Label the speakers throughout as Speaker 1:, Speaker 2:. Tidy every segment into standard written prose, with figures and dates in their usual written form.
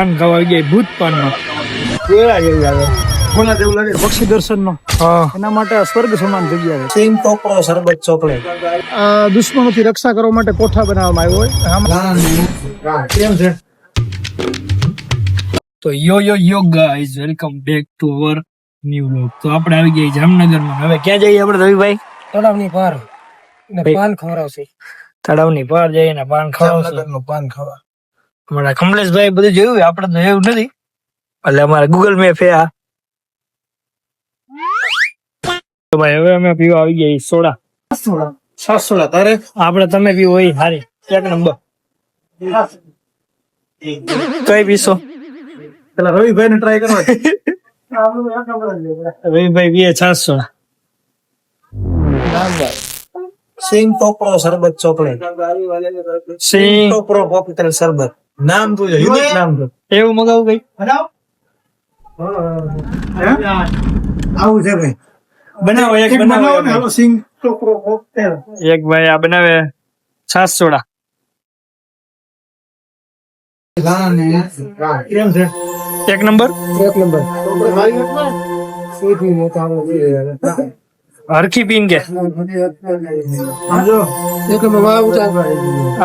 Speaker 1: પાન ખાવા ગયા ભૂત પાન નો પક્ષી દર્શન નો એના માટે સ્વર્ગ સમાન જગ્યા છે.
Speaker 2: સિંગ ટોપરો શરબત ચોકલેટ
Speaker 1: દુશ્મનોથી રક્ષા કરવા માટે કોઠા બનાવવામાં આવ્યો હોય. કેમ છે? તો યો guys, welcome back to our new vlog. તો આપણે આવી ગયા જામનગરમાં. હવે ક્યાં જઈએ આપણે રવિભાઈ?
Speaker 2: તળાવની પાર ને પાન ખવડાવશે.
Speaker 1: તળાવની પાર જઈને પાન ખાવડાવશે.
Speaker 2: જામનગરનું પાન ખાવા
Speaker 1: અમારા કમલેશભાઈ બધું જોયું, આપણે તો જોયું નથી, એટલે અમારે ગૂગલ મેપ હે આ. તો ભાઈ હવે અમે પીવા આવી ગયા સોડા.
Speaker 2: સોડા તારે
Speaker 1: આપણે તમે પીવો હોય હારી એક નંબર. કઈ પીશો?
Speaker 2: પેલા રવિભાઈ ને ટ્રાય કરવા.
Speaker 1: રવિભાઈ પીએ 6 સોડા.
Speaker 2: સિંગ ટોપરો શરબત ચોકલેટ
Speaker 1: સિંગ
Speaker 2: ટોપરો કોકટેલ શરબત નામ તો યુનિક નામ છે.
Speaker 1: એવું મગાવું કઈ?
Speaker 2: આવું છે ભાઈ,
Speaker 1: બનાવો એક બનાવો.
Speaker 2: સિંગ ટોપરો કોકટેલ
Speaker 1: એક ભાઈ આ બનાવે 7 સોડા.
Speaker 2: કેમ છે?
Speaker 1: એક નંબર.
Speaker 2: એક નંબર. સીધી મોટા
Speaker 1: હરખી પીન કે
Speaker 2: આજો એક નંબર ઉતાર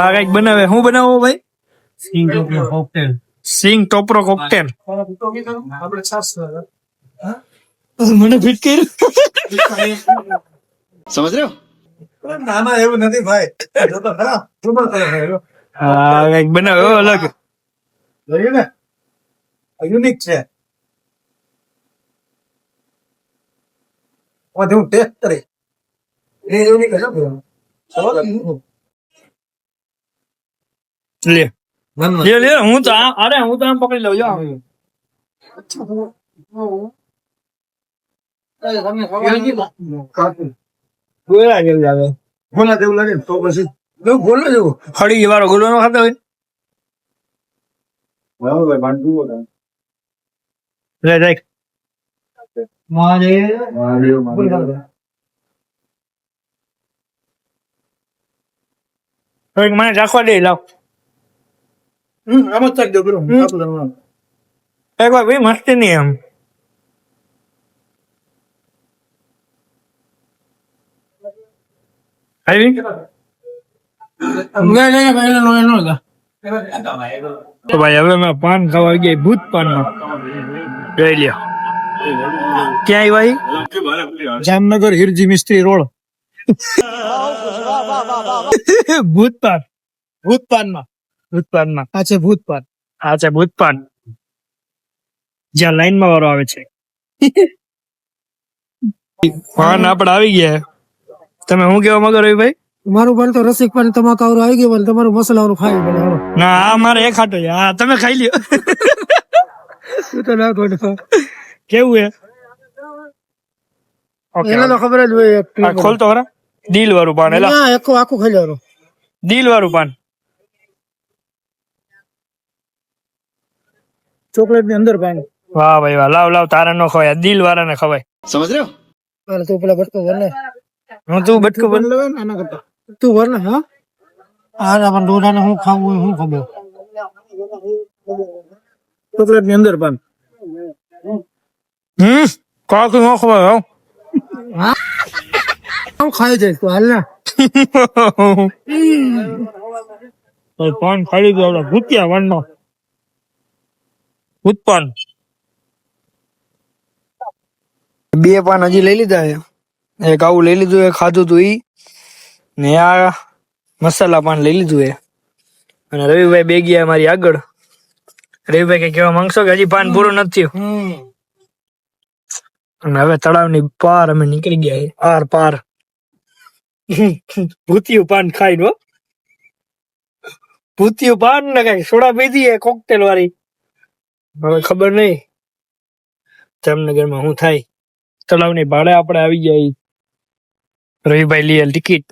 Speaker 1: આ કઈક બનાવે. શું બનાવો ભાઈ?
Speaker 2: સિંગ ટોપરો કોકટેલ.
Speaker 1: સિંગ ટોપરો કોકટેલ.
Speaker 2: આપણે છાસ
Speaker 1: મને ફિટ કર્યું.
Speaker 2: સમજ રહ્યો? ના ના એવું નથી ભાઈ. જો તો ખરા સુપર કલર
Speaker 1: હા કઈક બનાવે અલગ.
Speaker 2: જોયું ને, યુનિક છે. હું ટેસ્ટ કરી એ યુનિક છે.
Speaker 1: લે લે હું તો અરે હું તો આમ પકડી લઉં. જો ગોળા જેવું લાગે.
Speaker 2: ગોલા જેવું લાગે તો પછી ગોલો જેવું
Speaker 1: હળી વાળો ગોલો નો ખાતો હોય. લે દેખ મને રાખવા દે. લાવ
Speaker 2: આમ જ ચાક દો બરો.
Speaker 1: એક વાર ભાઈ મસ્તી નહીં એમ. આવી તો ભાઈ હવે મેં પાન ખાવા ગયા ભૂત પાન માં જોઈ લ્યો. ક્યાં આવ્યા?
Speaker 2: જામનગર હિરજી મિસ્ત્રી રોડ
Speaker 1: ભૂત પાન.
Speaker 2: ભૂતપાન માં
Speaker 1: ભૂત પાન માં
Speaker 2: આ છે ભૂતપાન.
Speaker 1: આ છે ભૂત પાન, જ્યાં લાઈન માં વાળો આવે છે. પાન આપડે આવી ગયા. તમે શું કેવા માંગો રવિભાઈ?
Speaker 2: મારું પણ તો રસિક પાન તમાકુ આવી ગયું પણ તમારું મસાલાવાળું ખાઈ ગયું.
Speaker 1: ના આ મારે એક હાટો છે. હા તમે ખાઈ લ્યો. કેવું હે?
Speaker 2: એને તો ખબર જ હોય.
Speaker 1: આ ખોલતો ખરા. દિલ વાળું પાન. એલા
Speaker 2: આખું ખાઈ લેવાનું.
Speaker 1: દિલ વાળું પાન.
Speaker 2: ચોકલેટ ની અંદર પાન.
Speaker 1: વાહ ભાઈ વાહ. લાવ લાવ તારે નો ખવાય, દિલ વાળા ને ખવાય.
Speaker 2: સમજ રહ્યો? તું પેલા બટકો ભર ને.
Speaker 1: હું તું બટકું બન
Speaker 2: લેવે ને આના કરતા તું ભર ને. હા આ પણ ડોડાને હું ખાવું હું ખબર. ચોકલેટ ની અંદર પાન.
Speaker 1: કાકુ નો ખવાય.
Speaker 2: હું ખાઈ જઈશ તો હાલ ને.
Speaker 1: પાન ખાલી ગયો ભૂતિયા વન નો ભૂત પાન. 2 પાન હજી લઈ લીધા છે. એક આવું લઈ લીધું, એક ખાધું તું ઈ, ને આ મસાલા પાન લઈ લીધું છે. અને રવિભાઈ બે ગયા મારી આગળ. રવિભાઈ કઈ કહેવા માંગશો કે હજી પાન પૂરું નથી થયું? અને હવે તળાવની પાર અમે નીકળી ગયા છે. આર પાર ભૂતિયું પાન ખાઈ નો. ભૂતિયું પાન ને કઈ સોડા પીધી હે કોકટેલ વાળી. હવે ખબર નઈ જામનગરમાં શું થાય. તળાવની ભાડે આપણે આવી ગયા. રવિભાઈ લે ટિકિટ.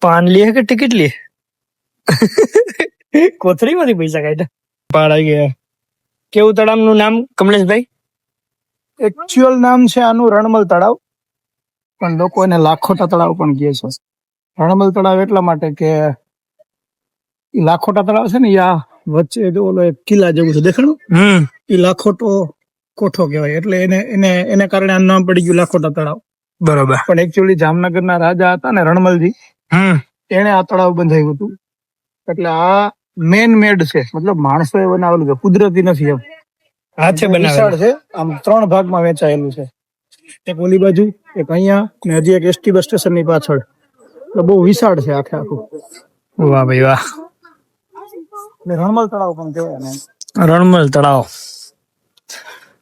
Speaker 1: પાન લે કે ટિકિટ લે? કોથળી માંથી પૈસા કાઢ્યા. ભાડા ગયા. કેવું તળાવનું નામ કમલેશભાઈ?
Speaker 2: એકચ્યુઅલ નામ છે આનું રણમલ તળાવ, પણ લોકો એને લાખોટા તળાવ પણ કહે છે. રણમલ તળાવ એટલા માટે કે એ લાખોટા તળાવ છે ને એ આ વચ્ચે જો ઓલો એક કિલ્લા જેવું છે દેખાણું, એ લાખોટો કોઠો કહેવાય. એટલે એને કારણે આ નામ પડી ગયું લાખોટા તળાવ.
Speaker 1: બરોબર.
Speaker 2: પણ એકચ્યુઅલી જામનગરના રાજા હતા ને રણમલજી, એને આ તળાવ બંધાયું હતું. એટલે આ મેન મેડ છે, મતલબ માણસો એ બનાવેલું છે, કુદરતી નથી. એમ
Speaker 1: હાથે
Speaker 2: વિશાળ છે, આમ 3 ભાગમાં વેચાયેલું છે. એક ઓલી બાજુ, એક અહીંયા, ને હજી એક એસટી બસ સ્ટેશન ની પાછળ. એટલે બહુ વિશાળ છે આખે આખું.
Speaker 1: વાહ ભાઈ વાહ.
Speaker 2: એટલે રણમલ તળાવ પણ કહેવાય ને.
Speaker 1: રણમલ તળાવ.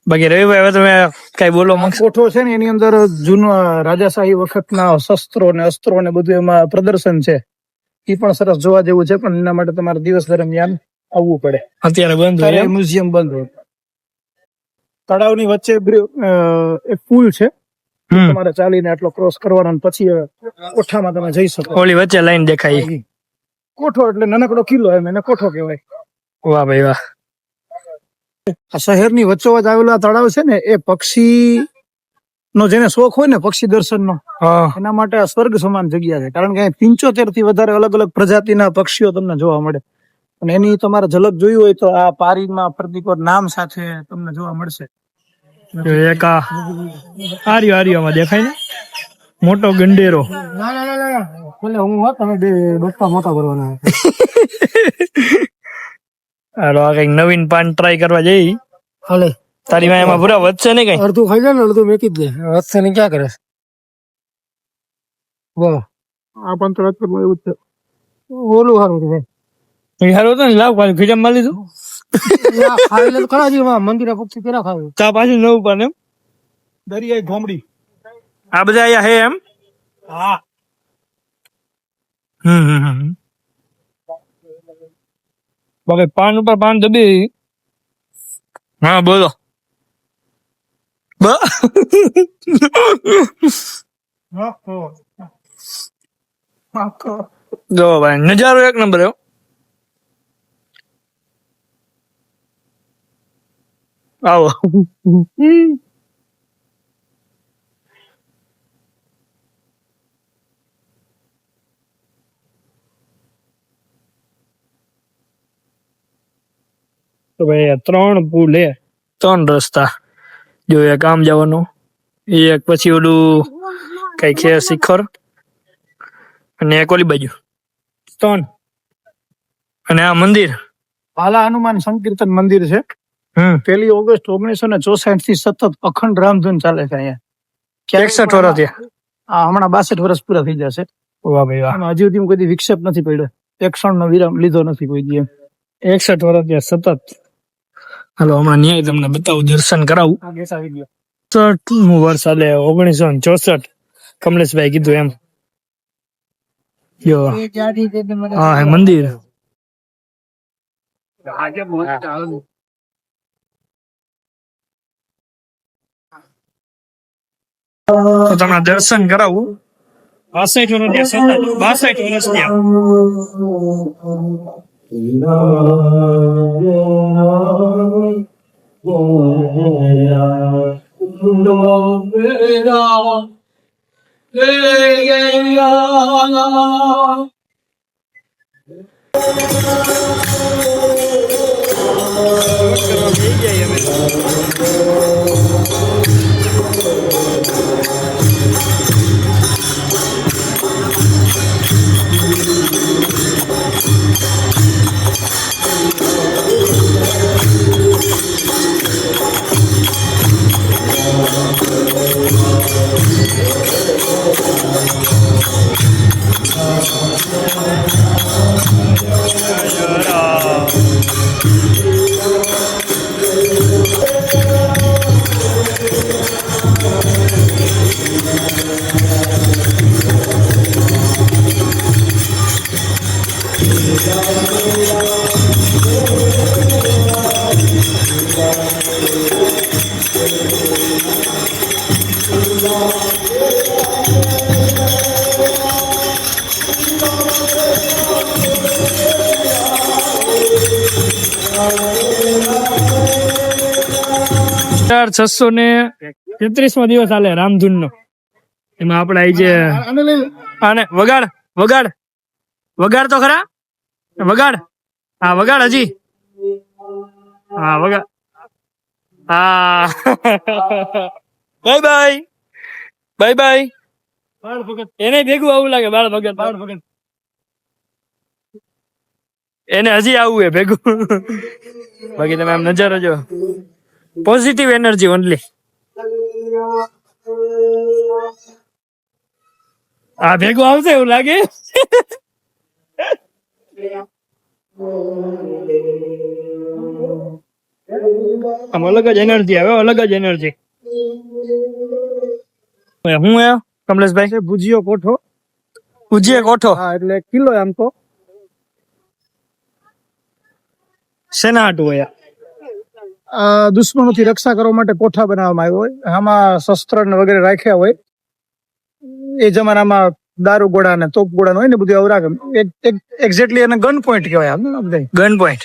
Speaker 1: બાકી રવિભાઈ હવે તમે કઈ બોલો માંગશો?
Speaker 2: કોઠો છે ને એની અંદર જૂના રાજાશાહી વખતના શસ્ત્રો ને અસ્ત્રો ને બધું એમાં પ્રદર્શન છે. એ પણ સરસ જોવા જેવું છે, પણ એના માટે તમારે દિવસ દરમિયાન આવવું પડે.
Speaker 1: અત્યારે બંધ હોય એમ?
Speaker 2: મ્યુઝિયમ બંધ હોય. તળાવની વચ્ચે એક પુલ છે, તમારે ચાલીને આટલો ક્રોસ કરવાનો, અને પછી કોઠામાં તમે જઈ શકો.
Speaker 1: ઓલી વચ્ચે લાઈન દેખાય.
Speaker 2: કોઠો એટલે નાનકડો કિલ્લો, એમ એને કોઠો કહેવાય.
Speaker 1: વાહ ભાઈ વાહ.
Speaker 2: આ શહેરની વચ્ચોવચ આવેલું આ તળાવ છે ને, એ પક્ષી નો જેને શોખ હોય ને પક્ષી દર્શનનો, એના માટે આ સ્વર્ગ સમાન જગ્યા છે. કારણ કે 75 થી વધારે અલગ અલગ પ્રજાતિના પક્ષીઓ તમને જોવા મળે. અને એની તમારે ઝલક જોઈ હોય તો આ પારીમાં પ્રતિક નામ સાથે તમને જોવા મળશે.
Speaker 1: એક આર્યોમાં દેખાય ને મોટો ગંડેરો.
Speaker 2: હું તમે બે ડોક્ટર મોટા કરવાના.
Speaker 1: હાલો આ કઈક નવીન પાન ટ્રાય કરવા જઈ.
Speaker 2: હાલે
Speaker 1: તારી માં એમાં પૂરા વધશે ને કઈ?
Speaker 2: અડધું ખાઈ જાય ને અડધું મેકી જ દે. વધશે ને ક્યાં કરે? બોલો આ પણ તો રાજકોટમાં એવું જ છે. ઓલું સારું છે ભાઈ.
Speaker 1: હારું હતું ને, લાવ ખાલી ફીડમ માં લીધું.
Speaker 2: ખાઈ લે ખરા જ મંદિરે પક્ષી પેલા ખાવ્યું.
Speaker 1: તા પાછું નવું પાન એમ.
Speaker 2: દરિયાઈ ઘોમડી
Speaker 1: આ બધા અહીંયા હે એમ?
Speaker 2: હા.
Speaker 1: બાકી પાન ઉપર પાન દબી. હા બોલો. જો ભાઈ નજારો એક નંબર. આવો. તો ભાઈ 3 પુલ હે, 3 રસ્તા. જો એક આમ જવાનું, એક પછી ઓલું કઈ છે શિખર, અને એક ઓલી બાજુ 3. અને આ મંદિર
Speaker 2: ભાલા હનુમાન સંકીર્તન મંદિર છે. 1 ઓગસ્ટ 1964 થી સતત અખંડ રામધૂન ચાલે છે અહીંયા.
Speaker 1: 61 વર્ષ થયા.
Speaker 2: હમણાં 62 વર્ષ પૂરા થઈ જશે.
Speaker 1: વાહ ભાઈ વાહ.
Speaker 2: હજી સુધી કોઈ વિક્ષેપ નથી પડ્યો, એક ક્ષણનો વિરામ લીધો નથી કોઈ દી.
Speaker 1: 61 વર્ષ થયા સતત. હાલો હમણાં ન્યાય તમને બતાવું, દર્શન કરાવું. 63મું વર્ષ હાલે, 1964 કમલેશભાઈ કીધું એમ. જો હા હે મંદિર. તો તમને દર્શન કરાવું. 62 વર્ષ થયા, 62 વર્ષ થયા. $633 દિવસ હાલે રામધૂન નો. એમાં આપડે આઈ જે આને વગાડ વગાડ વગાડ તો ખરા. વગાડ. હા વગાડ હજી. હા વગાડ. હા બાય બાય બાય બાય. એને ભેગું આવું લાગે બાળ ભગત. એને હજી આવું હે ભેગું. બાકી તમે આમ નજારો જો, પોઝિટિવ એનર્જી ઓનલી. આ ભેગું આવશે એવું લાગે. આમ અલગ જ એનર્જી આવે, અલગ જ એનર્જી. હું હે કમલેશભાઈ?
Speaker 2: ભુજીયો કોઠો.
Speaker 1: ઉજીએ કોઠો.
Speaker 2: હા એટલે કિલ્લો આમ તો.
Speaker 1: શેના હાટું હોય?
Speaker 2: દુશ્મનોથી રક્ષા કરવા માટે કોઠા બનાવવામાં આવ્યો હોય. આમાં શસ્ત્ર ને વગેરે રાખ્યા હોય. એ જમાનામાં દારૂ ગોળા ને તોપ ગોળા હોય ને બધું એવું રાખે. એક્ઝેક્ટલી એને ગન પોઈન્ટ કહેવાય. આમ
Speaker 1: ગન પોઈન્ટ.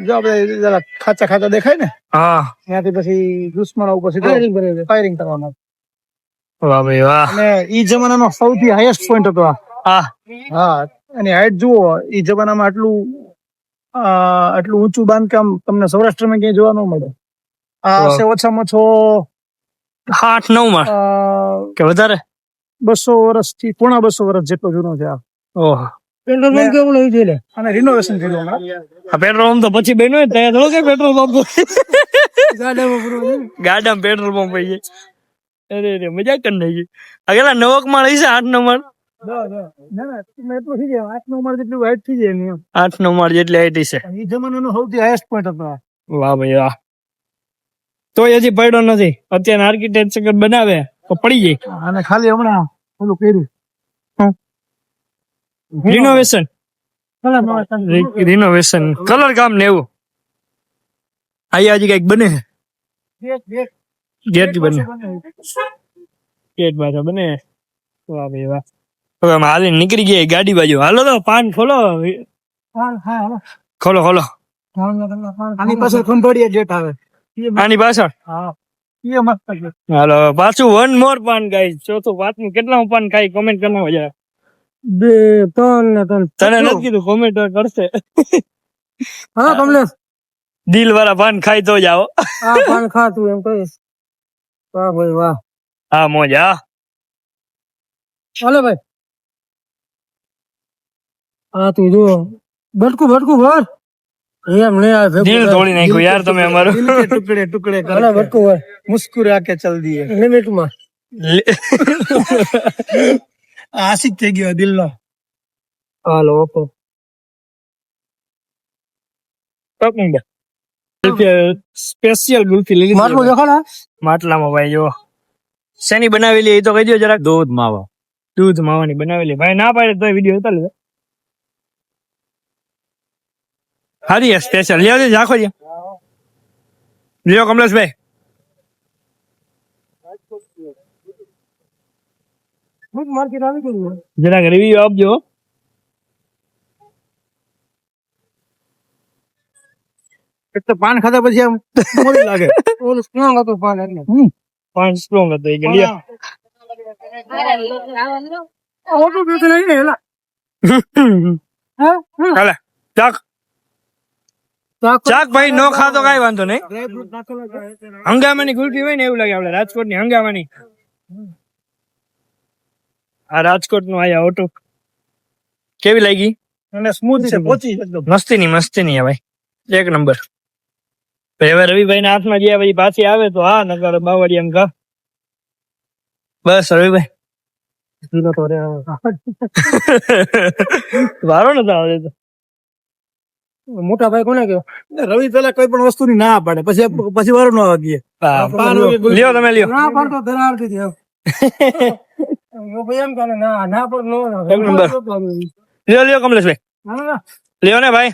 Speaker 2: જો આપણે જરા ખાચા દેખાય ને,
Speaker 1: હા,
Speaker 2: ત્યાંથી પછી દુશ્મનો ઉપર ફાયરિંગ કરવાનું.
Speaker 1: વાહ ભાઈ વાહ.
Speaker 2: અને ઈ જમાનાનો સૌથી હાઈએસ્ટ પોઈન્ટ હતો આ.
Speaker 1: હા
Speaker 2: હા, એની હાઈટ જુઓ. ઈ જમાનામાં આટલું ઊંચું બાંધકામ તમને સૌરાષ્ટ્રમાં ક્યાંય જોવા ન મળે. આ હશે ઓછામાં ઓછો
Speaker 1: 8-9 માં કે વધારે,
Speaker 2: 200 વર્ષથી પોણા 200 વર્ષ જેટલો જૂનો છે આ.
Speaker 1: ઓહો.
Speaker 2: પેટ્રોલ પંપ કેવું લઈ છે અને રિનોવેશન કર્યું હમણાં.
Speaker 1: આ પેટ્રોલ પંપ તો પછી બન્યો ત્યાં થોડો કઈ પેટ્રોલ પંપ. ગાડામાં પેટ્રોલ પંપ હોય છે. અરે રે મજા કરી નાખી. આ કેટલા 9 માં લઈ છે? 8-9 માં. 8-9 માળ જેટલી હાઈટ છે.
Speaker 2: એ જમાનાનો સૌથી હાઈએસ્ટ પોઈન્ટ હતો.
Speaker 1: વાહ ભાઈ વાહ. તો હજી પડ્યો નથી. અત્યારે આર્કિટેક્ચર બનાવે તો પડી જાય.
Speaker 2: અને ખાલી હમણાં ઓલું કર્યું
Speaker 1: રિનોવેશન કલર કામ ને એવું. અહીંયા હજી કઈક બને. ગેટ બને. ગેટ બાજુ બને. વાહ ભાઈ વાહ. હવે આમ હાલી નીકળી ગયા ગાડી બાજુ. હાલો તો પાન ખોલો. ખોલો.
Speaker 2: આની પાછળ ખંભાળિયા ગેટ આવે.
Speaker 1: આની પાછળ.
Speaker 2: હા, એ મસ્ત છે.
Speaker 1: હાલો પાછું 1 મોર પાન ગાઈસ. ચોથું પાંચમું કેટલામું પાન ખાઈ કોમેન્ટ કરવા જરા.
Speaker 2: 2, 3 ને 3.
Speaker 1: તને નથી કીધું, કોમેન્ટ કરશે.
Speaker 2: હા કમલેશ,
Speaker 1: દિલ વાળા પાન ખાઈ તો જાઓ.
Speaker 2: આ પાન ખા તું એમ કહીશ. વાહ ભાઈ વાહ.
Speaker 1: હા મોજ. હા
Speaker 2: હાલો ભાઈ. હા તું જો બટકું ભર. એમ ને આ
Speaker 1: દિલ તોડી નાખ્યું યાર તમે અમારું.
Speaker 2: ટુકડે કરે બટકું ભર. મુસ્કુરા કે ચલ દિયે લિમિટમાં. આશિક થઈ ગયો દિલનો. હાલો ઓકો.
Speaker 1: સ્પેશિયલ ગુલ્ફી લીધી.
Speaker 2: માટલું દેખાડા.
Speaker 1: માટલામાં ભાઈ જો શેની બનાવેલી એ તો કહી દો જરાક. દૂધ માવાની બનાવેલી. ભાઈ ના પાડે તો વિડીયો ઉતાર લે. હારી સ્પેશિયલ લ્યો છે રાખો છે. લ્યો કમલેશભાઈ.
Speaker 2: માર્કેટ આવી ગયું.
Speaker 1: જરાક રિવ્યુ આપજો.
Speaker 2: એક તો પાન ખાધા પછી આમ મોડું લાગે. ઓલું સ્ટ્રોંગ હતું પાન એટલે.
Speaker 1: પાન સ્ટ્રોંગ હતો એ કે લ્યો.
Speaker 2: ઓટો બેઠો નહીં ને એલા.
Speaker 1: હાલે ચાક ભાઈ નો ખાતો કઈ વાંધો નહીં. હંગામાની ગુલ્ફી હોય ને એવું લાગે. આપણે રાજકોટની હંગામાની. આ રાજકોટ નું આયા ઓટો કેવી લાગી?
Speaker 2: અને સ્મૂથ છે, પોચી એકદમ.
Speaker 1: મસ્તી ની ભાઈ એક નંબર. હવે રવિભાઈ ના હાથમાં ગયા ભાઈ પાછી આવે તો હા, નકર બાવળિયા ઘા. બસ રવિભાઈ વારો નતો આવે તો.
Speaker 2: મોટા ભાઈ કોને કયો? રવિ પેલા કોઈ પણ વસ્તુ ની ના પાડે, પછી વારો ના વાગીએ.
Speaker 1: લ્યો તમે લ્યો.
Speaker 2: ના પાડતો ધરાવતી હતી. એમ કાલે ના પણ નો
Speaker 1: લ્યો કમલેશભાઈ લ્યો ને ભાઈ.